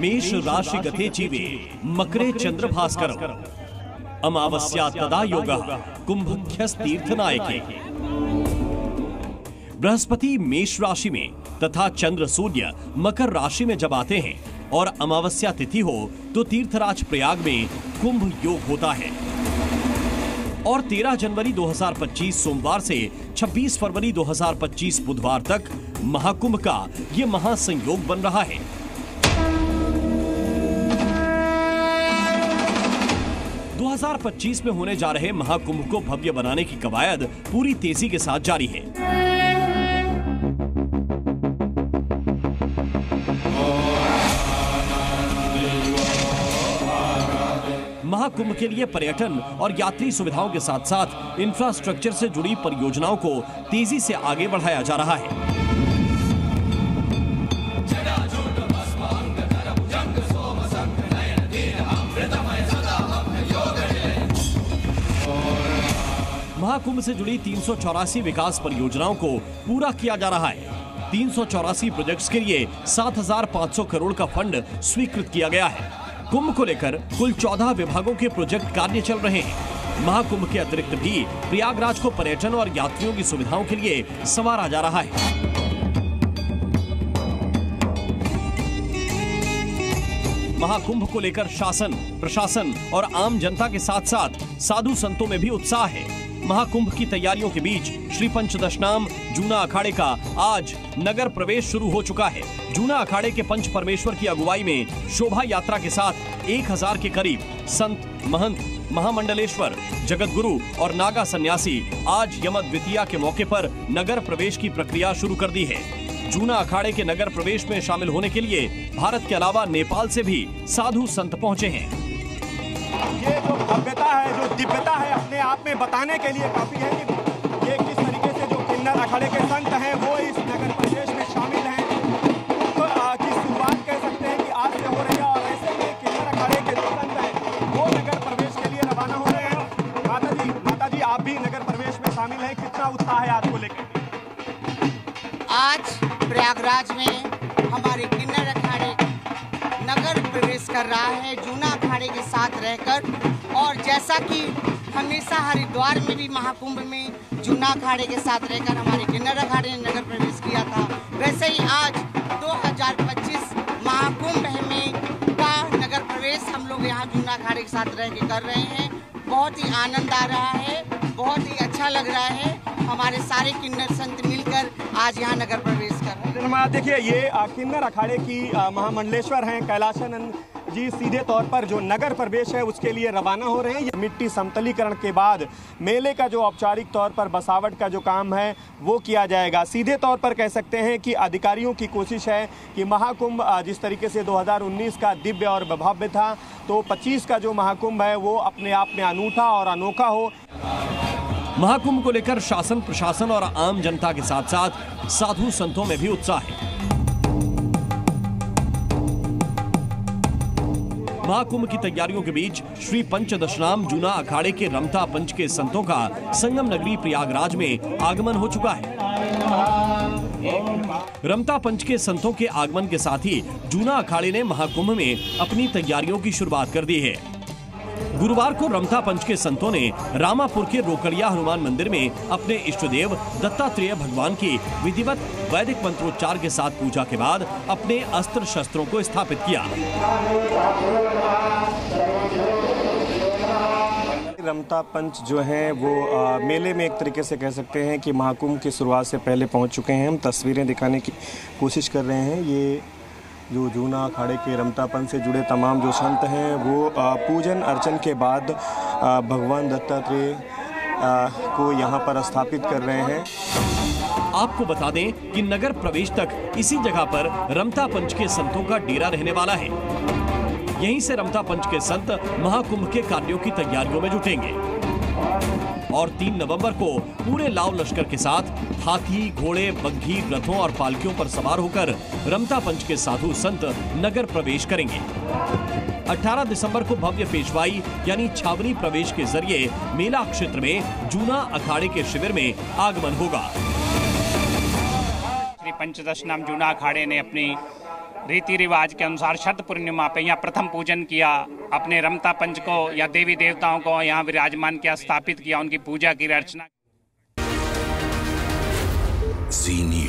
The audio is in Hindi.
मेष राशि गते जीवे मकरे चंद्र भास्कर अमावस्या तदा योगः कुंभख्यस्तीर्थनायके। बृहस्पति मेष राशि में तथा चंद्र सूर्य मकर राशि में जब आते हैं और अमावस्या तिथि हो तो तीर्थराज प्रयाग में कुंभ योग होता है और 13 जनवरी 2025 सोमवार से 26 फरवरी 2025 बुधवार तक महाकुंभ का ये महासंयोग बन रहा है। दो 2025 में होने जा रहे महाकुंभ को भव्य बनाने की कवायद पूरी तेजी के साथ जारी है। महाकुंभ के लिए पर्यटन और यात्री सुविधाओं के साथ साथ इंफ्रास्ट्रक्चर से जुड़ी परियोजनाओं को तेजी से आगे बढ़ाया जा रहा है। महाकुंभ से जुड़ी 384 विकास परियोजनाओं को पूरा किया जा रहा है। 384 प्रोजेक्ट्स के लिए 7,500 करोड़ का फंड स्वीकृत किया गया है। कुंभ को लेकर कुल 14 विभागों के प्रोजेक्ट कार्य चल रहे हैं। महाकुंभ के अतिरिक्त भी प्रयागराज को पर्यटन और यात्रियों की सुविधाओं के लिए संवारा जा रहा है। महाकुंभ को लेकर शासन, प्रशासन और आम जनता के साथ साथ साधु संतों में भी उत्साह है। महाकुंभ की तैयारियों के बीच श्री पंचदशनाम जूना अखाड़े का आज नगर प्रवेश शुरू हो चुका है। जूना अखाड़े के पंच परमेश्वर की अगुवाई में शोभा यात्रा के साथ 1000 के करीब संत, महंत, महामंडलेश्वर, जगतगुरु और नागा सन्यासी आज यम द्वितीया के मौके पर नगर प्रवेश की प्रक्रिया शुरू कर दी है। जूना अखाड़े के नगर प्रवेश में शामिल होने के लिए भारत के अलावा नेपाल से भी साधु संत पहुंचे हैं। ये जो भव्यता है, जो दिव्यता है, अपने आप में बताने के लिए काफी है कि ये किस तरीके से जो किन्नर अखाड़े के संत हैं वो इस नगर प्रदेश में शामिल हैं। की शुरुआत कह सकते हैं कि आज से हो रही है और ऐसे में किन्नर अखाड़े के जो संत हैं वो नगर प्रवेश के लिए रवाना हो रहे हैं। माता जी आप भी नगर प्रवेश में शामिल हैं, कितना उत्साह है आज को लेकर? आज प्रयागराज में हमारे किन्नर अखाड़े नगर प्रवेश कर रहा है जूना अखाड़े के साथ रहकर। और जैसा कि हमेशा हरिद्वार में भी महाकुंभ में जूना अखाड़े के साथ रहकर हमारे किन्नर अखाड़े ने नगर प्रवेश किया था, वैसे ही आज 2025 महाकुंभ में का नगर प्रवेश हम लोग यहाँ जूना अखाड़े के साथ रह के कर रहे हैं। बहुत ही आनंद आ रहा है, बहुत ही अच्छा लग रहा है। हमारे सारे किन्नर संत मिलकर आज यहाँ नगर प्रवेश कर रहे हैं। देखिए ये किन्नर अखाड़े की महामंडलेश्वर हैं कैलाशानंद जी सीधे तौर पर जो नगर प्रवेश है उसके लिए रवाना हो रहे हैं। ये मिट्टी समतलीकरण के बाद मेले का जो औपचारिक तौर पर बसावट का जो काम है वो किया जाएगा। सीधे तौर पर कह सकते हैं कि अधिकारियों की कोशिश है कि महाकुंभ जिस तरीके से 2019 का दिव्य और भव्य था, तो 25 का जो महाकुंभ है वो अपने आप में अनूठा और अनोखा हो। महाकुंभ को लेकर शासन, प्रशासन और आम जनता के साथ साथ साधु संतों में भी उत्साह है। महाकुंभ की तैयारियों के बीच श्री पंचदशनाम जूना अखाड़े के रमता पंच के संतों का संगम नगरी प्रयागराज में आगमन हो चुका है। रमता पंच के संतों के आगमन के साथ ही जूना अखाड़े ने महाकुंभ में अपनी तैयारियों की शुरुआत कर दी है। गुरुवार को रमता पंच के संतों ने रामापुर के रोकड़िया हनुमान मंदिर में अपने इष्टदेव दत्तात्रेय भगवान की विधिवत वैदिक मंत्रोच्चार के साथ पूजा के बाद अपने अस्त्र शस्त्रों को स्थापित किया। रमता पंच जो हैं वो मेले में एक तरीके से कह सकते हैं कि महाकुंभ की शुरुआत से पहले पहुंच चुके हैं। हम तस्वीरें दिखाने की कोशिश कर रहे हैं। ये जो जूना अखाड़े के रमतापन से जुड़े तमाम जो संत हैं वो पूजन अर्चन के बाद भगवान दत्तात्रेय को यहाँ पर स्थापित कर रहे हैं। आपको बता दें कि नगर प्रवेश तक इसी जगह पर रमता पंच के संतों का डेरा रहने वाला है। यहीं से रमता पंच के संत महाकुंभ के कार्यों की तैयारियों में जुटेंगे और 3 नवंबर को पूरे लाव लश्कर के साथ हाथी, घोड़े, बग्घी, रथों और पालकियों पर सवार होकर रमता पंच के साधु संत नगर प्रवेश करेंगे। 18 दिसंबर को भव्य पेशवाई यानी छावनी प्रवेश के जरिए मेला क्षेत्र में जूना अखाड़े के शिविर में आगमन होगा। श्री पंचदशनाम जूना अखाड़े ने अपनी रीति रिवाज के अनुसार शरद पूर्णिमा पे यहाँ प्रथम पूजन किया, अपने रमता पंच को या देवी देवताओं को यहाँ विराजमान किया, स्थापित किया, उनकी पूजा की, अर्चना। Zee News।